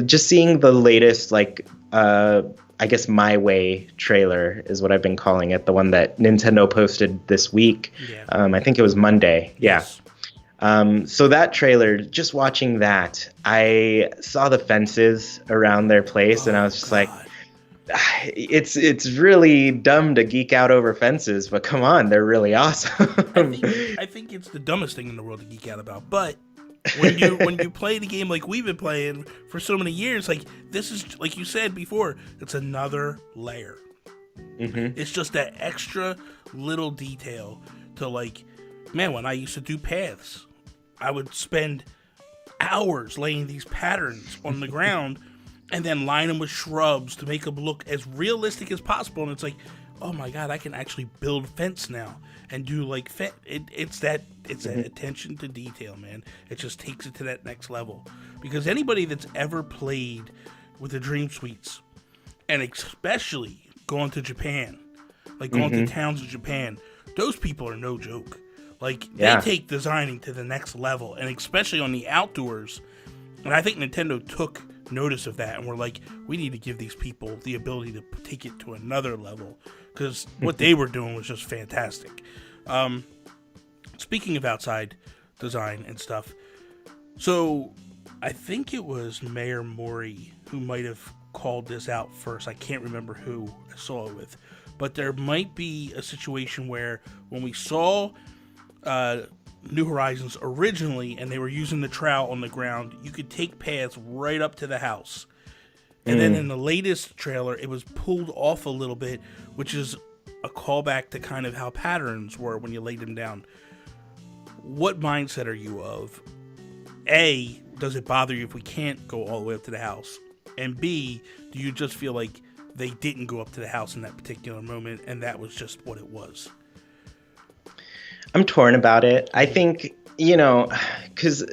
just seeing the latest, like, I guess My Way trailer is what I've been calling it, the one that Nintendo posted this week. I think it was Monday. So that trailer, just watching that, I saw the fences around their place, and I was just like, it's really dumb to geek out over fences, but come on, they're really awesome. I think it's the dumbest thing in the world to geek out about. But when you play the game like we've been playing for so many years, like this is, like you said before, it's another layer. It's just that extra little detail to, like, man, when I used to do paths, I would spend hours laying these patterns on the ground and then line them with shrubs to make them look as realistic as possible. And it's like, oh my god, I can actually build fence now and do like it's that attention to detail, man. It just takes it to that next level. Because anybody that's ever played with the Dream Suites, and especially going to Japan, like going to towns in Japan, those people are no joke. Like, they take designing to the next level, and especially on the outdoors. And I think Nintendo took notice of that, and we're like, we need to give these people the ability to take it to another level, because what they were doing was just fantastic. Speaking of outside design and stuff, so I think it was Mayor Mori who might have called this out first. I can't remember who I saw it with, but there might be a situation where when we saw New Horizons originally, and they were using the trowel on the ground, you could take paths right up to the house. And then in the latest trailer, it was pulled off a little bit, which is a callback to kind of how patterns were when you laid them down. what mindset are you of? A, does it bother you if we can't go all the way up to the house? And B, do you just feel like they didn't go up to the house in that particular moment and that was just what it was? I'm torn about it. I think, because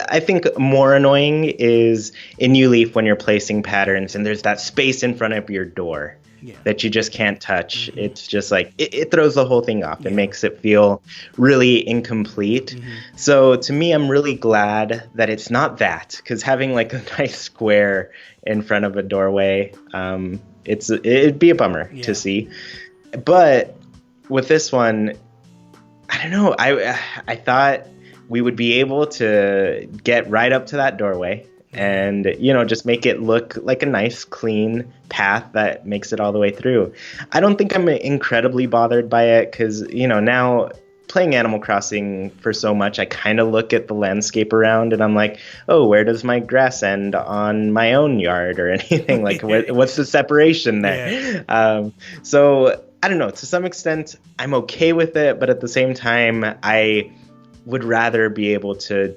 I think more annoying is in New Leaf when you're placing patterns and there's that space in front of your door. Yeah. That you just can't touch. Mm-hmm. It's just like it throws the whole thing off. Yeah. It makes it feel really incomplete. Mm-hmm. So to me, I'm really glad that it's not that, because having like a nice square in front of a doorway, it'd be a bummer to see. But with this one, I don't know. I thought we would be able to get right up to that doorway. And, just make it look like a nice, clean path that makes it all the way through. I don't think I'm incredibly bothered by it because, now playing Animal Crossing for so much, I kind of look at the landscape around and I'm like, oh, where does my grass end on my own yard or anything? Like, what's the separation there? Yeah. So, I don't know. To some extent, I'm okay with it. But at the same time, I would rather be able to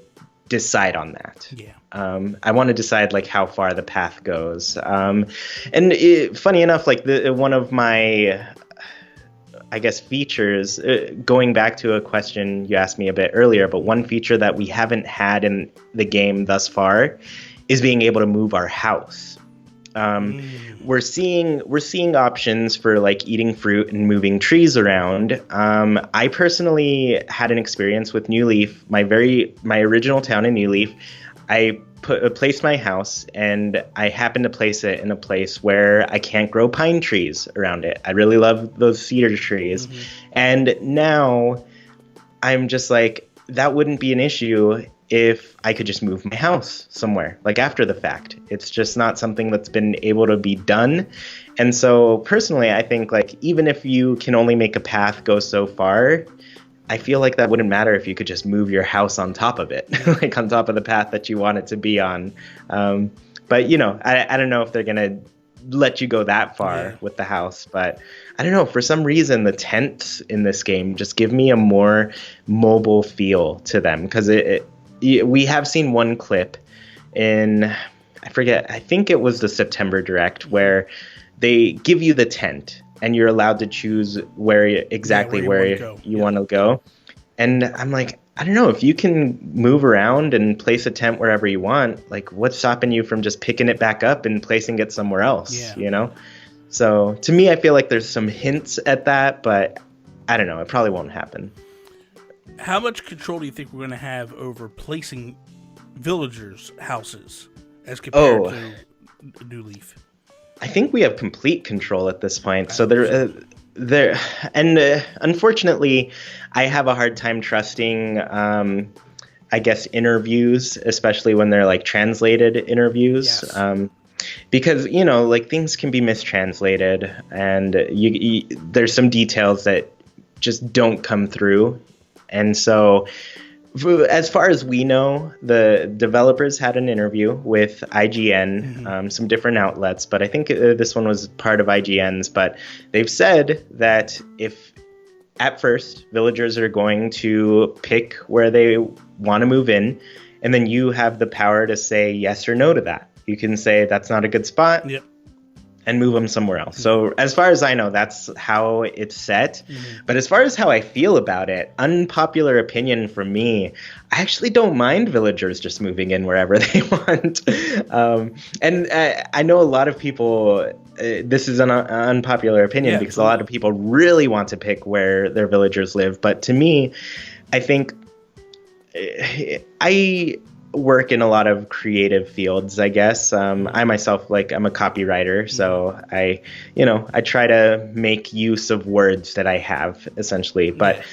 decide on that. Yeah. I want to decide like how far the path goes. And funny enough, like one of my, I guess, features, going back to a question you asked me a bit earlier, but one feature that we haven't had in the game thus far is being able to move our house. We're seeing options for like eating fruit and moving trees around. I personally had an experience with New Leaf, my original town in New Leaf. I placed my house and I happened to place it in a place where I can't grow pine trees around it. I really love those cedar trees. Mm-hmm. And now I'm just like, that wouldn't be an issue if I could just move my house somewhere, like after the fact. It's just not something that's been able to be done. And so personally, I think like even if you can only make a path go so far, I feel like that wouldn't matter if you could just move your house on top of it, like on top of the path that you want it to be on. But, I don't know if they're going to let you go that far with the house. But I don't know. For some reason, the tents in this game just give me a more mobile feel to them, because we have seen one clip in, I forget, I think it was the September Direct, where they give you the tent. And you're allowed to choose where you want to go. And I'm like, I don't know, if you can move around and place a tent wherever you want, like what's stopping you from just picking it back up and placing it somewhere else, So to me, I feel like there's some hints at that, but I don't know, it probably won't happen. How much control do you think we're going to have over placing villagers' houses as compared to New Leaf? I think we have complete control at this point. So there, and unfortunately, I have a hard time trusting, I guess, interviews, especially when they're like translated interviews, because like things can be mistranslated, and there's some details that just don't come through, and so. As far as we know, the developers had an interview with IGN, some different outlets, but I think this one was part of IGN's. But they've said that if at first villagers are going to pick where they want to move in, and then you have the power to say yes or no to that. You can say that's not a good spot. Yep. And move them somewhere else. So as far as I know, that's how it's set. Mm-hmm. But as far as how I feel about it, unpopular opinion from me, I actually don't mind villagers just moving in wherever they want. And I know a lot of people, this is an unpopular opinion because a lot of people really want to pick where their villagers live. But to me, I think I work in a lot of creative fields, I guess. I myself, I'm a copywriter, so I try to make use of words that I have, essentially. But,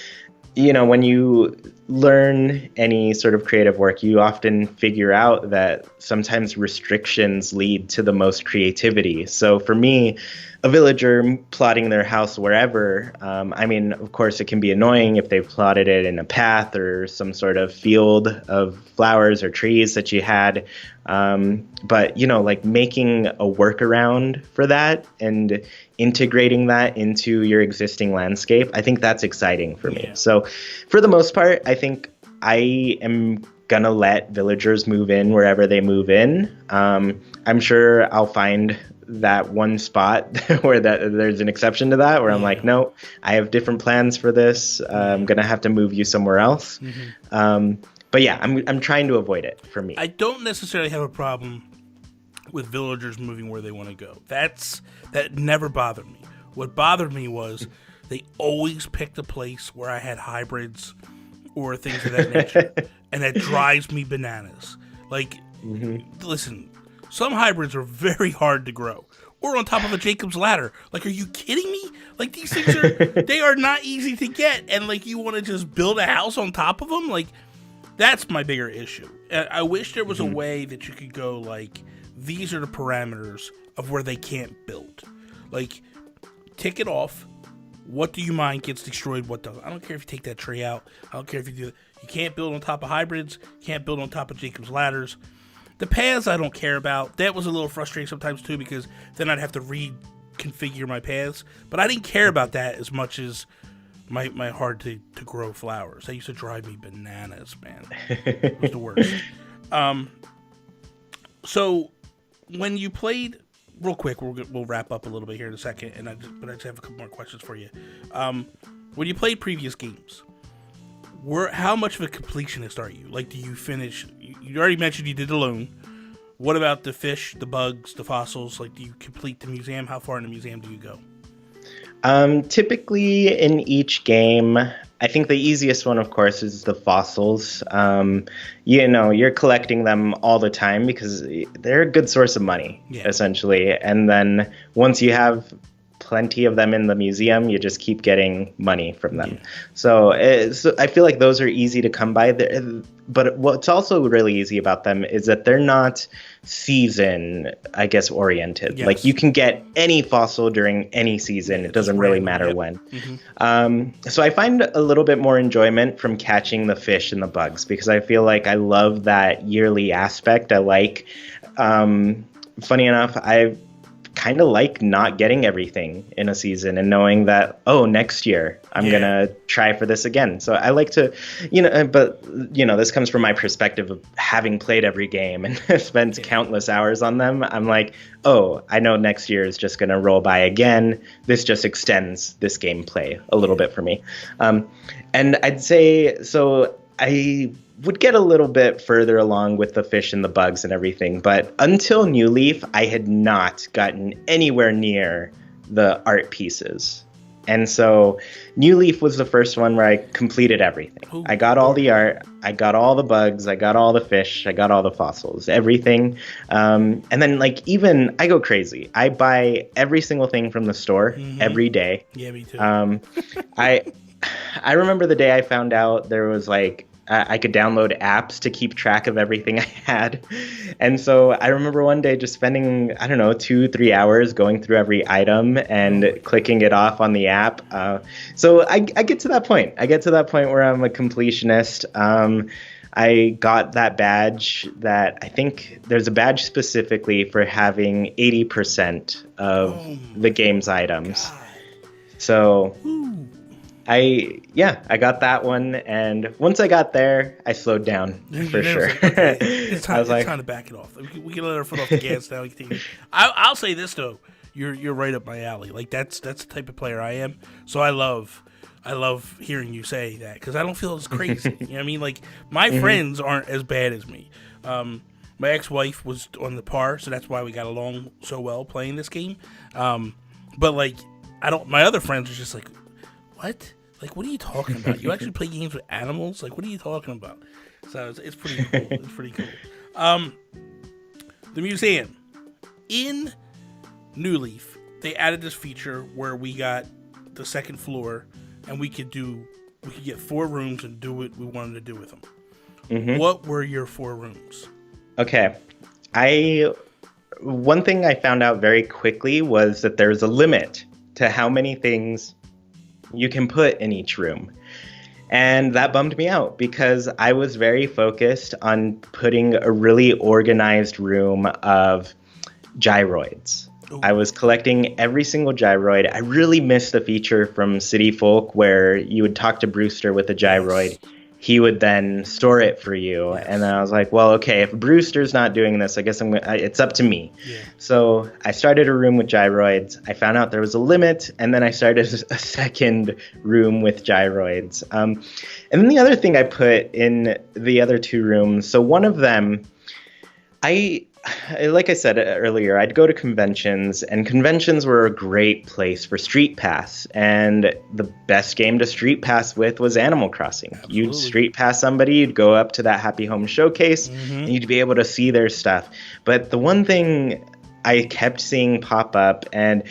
when you learn any sort of creative work, you often figure out that sometimes restrictions lead to the most creativity. So for me, a villager plotting their house wherever, of course, it can be annoying if they've plotted it in a path or some sort of field of flowers or trees that you had. But, making a workaround for that and integrating that into your existing landscape, I think that's exciting for me. So for the most part, I think I am gonna let villagers move in wherever they move in. I'm sure I'll find that one spot where there's an exception to that, where I'm like, no, I have different plans for this. I'm gonna have to move you somewhere else. But yeah, I'm trying to avoid it for me. I don't necessarily have a problem with villagers moving where they want to go. That never bothered me. What bothered me was they always picked a place where I had hybrids or things of that nature, and that drives me bananas. Like, listen, some hybrids are very hard to grow, or on top of a Jacob's ladder. Like, are you kidding me? Like, these things they are not easy to get, and like, you want to just build a house on top of them? Like, that's my bigger issue. I wish there was a way that you could go like, these are the parameters of where they can't build. Like, tick it off. What do you mind gets destroyed? What doesn't? I don't care if you take that tree out. I don't care if you do it. You can't build on top of hybrids. You can't build on top of Jacob's ladders. The paths I don't care about. That was a little frustrating sometimes too, because then I'd have to reconfigure my paths. But I didn't care about that as much as my hard to grow flowers. That used to drive me bananas, man. It was the worst. So when you played, real quick, we'll wrap up a little bit here in a second, but I just have a couple more questions for you. When you played previous games, how much of a completionist are you? Like, do you finish? You already mentioned you did alone. What about the fish, the bugs, the fossils? Like, do you complete the museum? How far in the museum do you go? Typically in each game, I think the easiest one, of course, is the fossils. You're collecting them all the time because they're a good source of money, essentially. And then once you have plenty of them in the museum, you just keep getting money from them. So I feel like those are easy to come by. But what's also really easy about them is that they're not season, I guess, oriented. Yes. Like, you can get any fossil during any season. It doesn't really matter when. So I find a little bit more enjoyment from catching the fish and the bugs, because I feel like I love that yearly aspect. I like, funny enough, I kind of like not getting everything in a season and knowing that, next year I'm going to try for this again. So I like to, this comes from my perspective of having played every game and spent countless hours on them. I'm like, I know next year is just going to roll by again. This just extends this gameplay a little bit for me. And I'd say, so I would get a little bit further along with the fish and the bugs and everything, but until New Leaf, I had not gotten anywhere near the art pieces. And so New Leaf was the first one where I completed everything. Ooh. I got all the art, I got all the bugs, I got all the fish, I got all the fossils, everything. And then, even, I go crazy. I buy every single thing from the store every day. Yeah, me too. I remember the day I found out there was I could download apps to keep track of everything I had. And so I remember one day just spending, 2-3 hours going through every item and clicking it off on the app. So I get to that point. I get to that point where I'm a completionist. I got that badge that I think there's a badge specifically for having 80% of the game's items. God. So I got that one, and once I got there, I slowed down for sure. It's time to back it off. We can let our foot off the gas now. I'll say this though, you're right up my alley. Like, that's the type of player I am. So I love hearing you say that, because I don't feel as crazy. You know what I mean? Like, my friends aren't as bad as me. My ex-wife was on the par, so that's why we got along so well playing this game. But my other friends are just like, what? Like, what are you talking about? You actually play games with animals? Like, what are you talking about? So it's pretty cool. It's pretty cool. The museum. In New Leaf, they added this feature where we got the second floor, and we could get 4 rooms and do what we wanted to do with them. What were your 4 rooms? Okay. One thing I found out very quickly was that there's a limit to how many things you can put in each room. And that bummed me out, because I was very focused on putting a really organized room of gyroids. Ooh. I was collecting every single gyroid. I really missed the feature from City Folk where you would talk to Brewster with a gyroid. he would then store it for you. Yes. And then I was like, well, okay, if Brewster's not doing this, I guess it's up to me. Yeah. So I started a room with gyroids. I found out there was a limit, and then I started a second room with gyroids. And then the other thing I put in the other two rooms, so one of them, like I said earlier, I'd go to conventions, and conventions were a great place for Street Pass. And the best game to Street Pass with was Animal Crossing. Absolutely. You'd Street Pass somebody, you'd go up to that Happy Home Showcase, and you'd be able to see their stuff. But the one thing I kept seeing pop up, and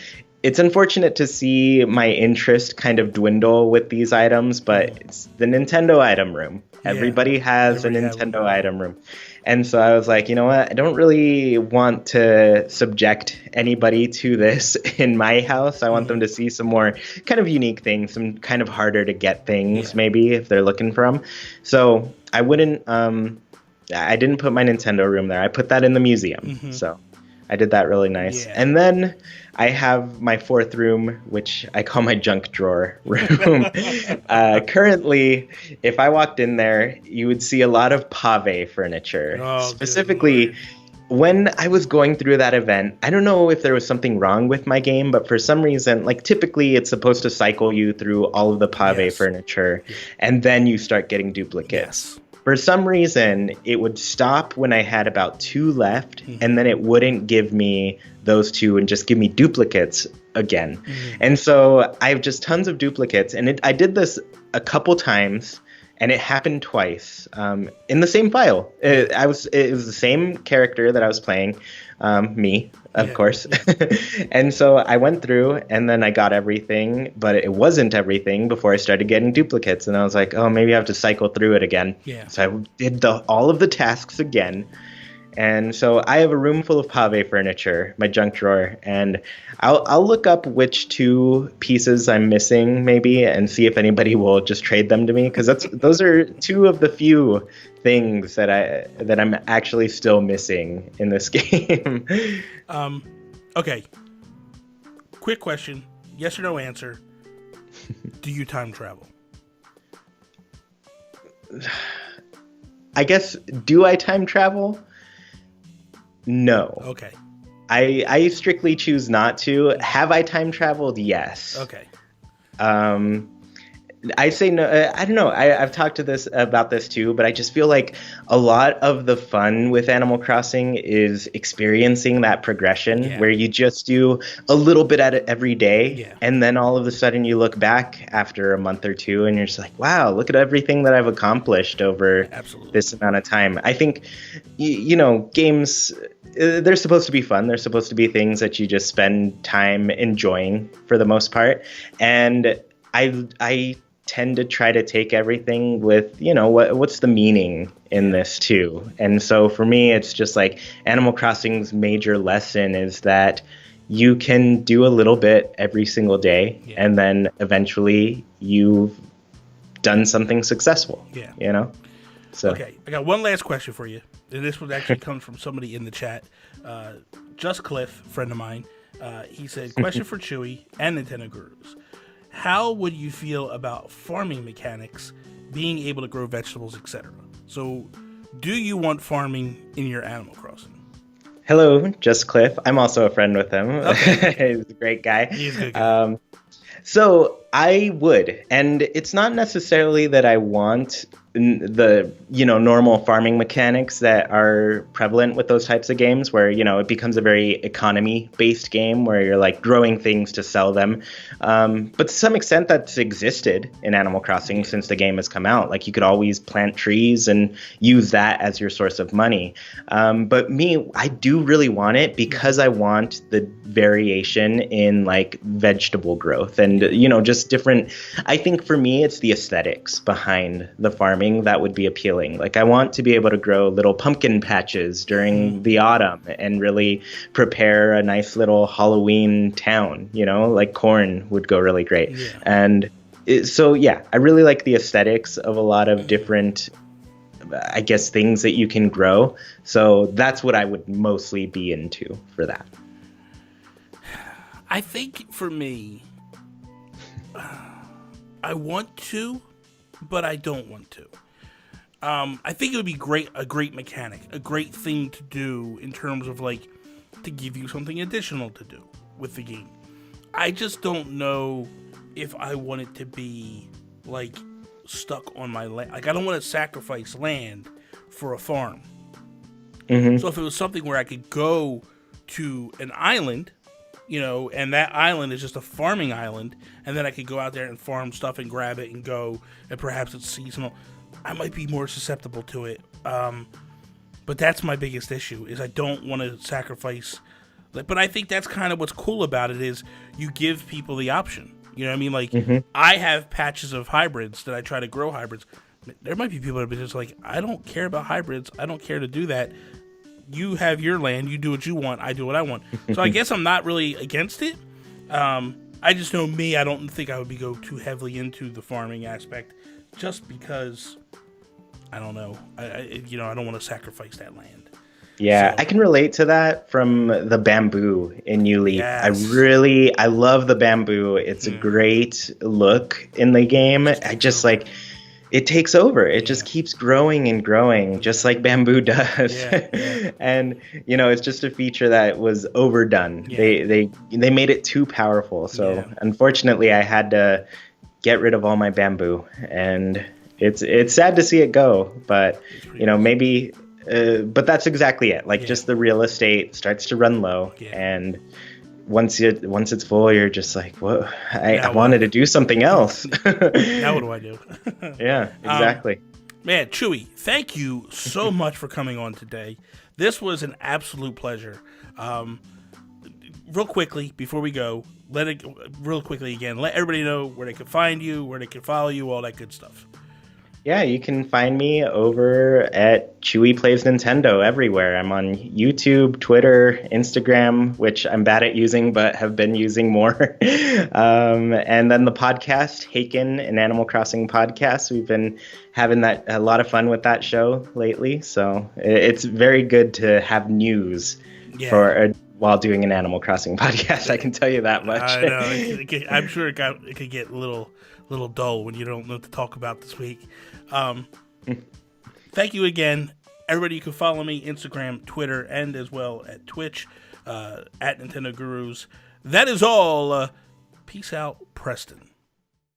it's unfortunate to see my interest kind of dwindle with these items, but it's the Nintendo item room. Everybody has a Nintendo item room. And so I was like, you know what? I don't really want to subject anybody to this in my house. I want them to see some more kind of unique things, some kind of harder to get things, maybe, if they're looking for them. So I didn't put my Nintendo room there. I put that in the museum. So I did that really nice. Yeah. And then I have my fourth room, which I call my junk drawer room. Currently, if I walked in there, you would see a lot of pave furniture. Oh, specifically, when I was going through that event, I don't know if there was something wrong with my game, but for some reason, like typically it's supposed to cycle you through all of the pave furniture, and then you start getting duplicates. Yes. For some reason, it would stop when I had about 2 left, and then it wouldn't give me those 2 and just give me duplicates again. And so I have just tons of duplicates, and I did this a couple times, and it happened twice in the same file. It was the same character that I was playing, me, of course. And so I went through, and then I got everything, but it wasn't everything before I started getting duplicates. And I was like, oh, maybe I have to cycle through it again. Yeah. So I did all of the tasks again. And so I have a room full of pave furniture, my junk drawer, and I'll look up which 2 pieces I'm missing maybe and see if anybody will just trade them to me, because those are 2 of the few things that I'm actually still missing in this game. Okay. Quick question, yes or no answer. Do you time travel? I guess, do I time travel? No. Okay. I strictly choose not to. Have I time traveled? Yes. Okay. I say no. I don't know. I've talked about this too, but I just feel like a lot of the fun with Animal Crossing is experiencing that progression where you just do a little bit at it every day, and then all of a sudden you look back after a month or 2 and you're just like, wow, look at everything that I've accomplished over this amount of time. I think, games, they're supposed to be fun. They're supposed to be things that you just spend time enjoying for the most part. And I tend to try to take everything with, what's the meaning in this too. And so for me, it's just like Animal Crossing's major lesson is that you can do a little bit every single day, and then eventually you've done something successful. So okay, I got one last question for you, and this one actually comes from somebody in the chat. Just Cliff, friend of mine, he said, question for Chuy and Nintendo Gurus. How would you feel about farming mechanics, being able to grow vegetables, etc.? So, do you want farming in your Animal Crossing? Hello, Just Cliff. I'm also a friend with him. Okay. He's a great guy. He's a good guy. So I would, and it's not necessarily that I want the normal farming mechanics that are prevalent with those types of games where it becomes a very economy based game where you're like growing things to sell them, but to some extent that's existed in Animal Crossing since the game has come out. Like you could always plant trees and use that as your source of money, but I do really want it because I want the variation in like vegetable growth and just different. I think for me it's the aesthetics behind the farming that would be appealing. Like I want to be able to grow little pumpkin patches during the autumn and really prepare a nice little Halloween town, like corn would go really great. And I really like the aesthetics of a lot of different, I guess, things that you can grow. So that's what I would mostly be into for that. I think for me, I want to, but I don't want to. I think it would be a great mechanic, a great thing to do in terms of like to give you something additional to do with the game. I just don't know if I want it to be like stuck on my land. Like I don't want to sacrifice land for a farm. Mm-hmm. So if it was something where I could go to an island, and that island is just a farming island, and then I could go out there and farm stuff and grab it and go, and perhaps it's seasonal, I might be more susceptible to it. But that's my biggest issue, is I don't want to sacrifice. But I think that's kind of what's cool about it, is you give people the option. You know what I mean? Like, I have patches of hybrids that I try to grow hybrids. There might be people that are just like, I don't care about hybrids. I don't care to do that. You have your land. You do what you want. I do what I want. So I guess I'm not really against it. I just know me. I don't think I would go too heavily into the farming aspect, just because I don't know. I don't want to sacrifice that land. Yeah, So, I can relate to that from the bamboo in New Leaf. Yes. I love the bamboo. It's a great look in the game. I just like, it takes over. It just keeps growing and growing, just like bamboo does. Yeah. And it's just a feature that was overdone. Yeah. They made it too powerful. So unfortunately, I had to get rid of all my bamboo, and it's sad to see it go. But maybe. But that's exactly it. Like just the real estate starts to run low, and once it's full, you're just like, whoa, I wanted to do something else. Now what do I do? Yeah, exactly. Man, Chuy, thank you so much for coming on today. This was an absolute pleasure. Real quickly, before we go, let everybody know where they can find you, where they can follow you, all that good stuff. Yeah, you can find me over at ChuyPlaysNintendo everywhere. I'm on YouTube, Twitter, Instagram, which I'm bad at using but have been using more. And then the podcast, Haken, an Animal Crossing podcast. We've been having a lot of fun with that show lately. So it's very good to have news while doing an Animal Crossing podcast. I can tell you that much. I know. I'm sure it could get a little dull when you don't know what to talk about this week. Thank you again, everybody. You can follow me Instagram, Twitter, and as well at Twitch at Nintendo Gurus. That is all. Peace out, Preston.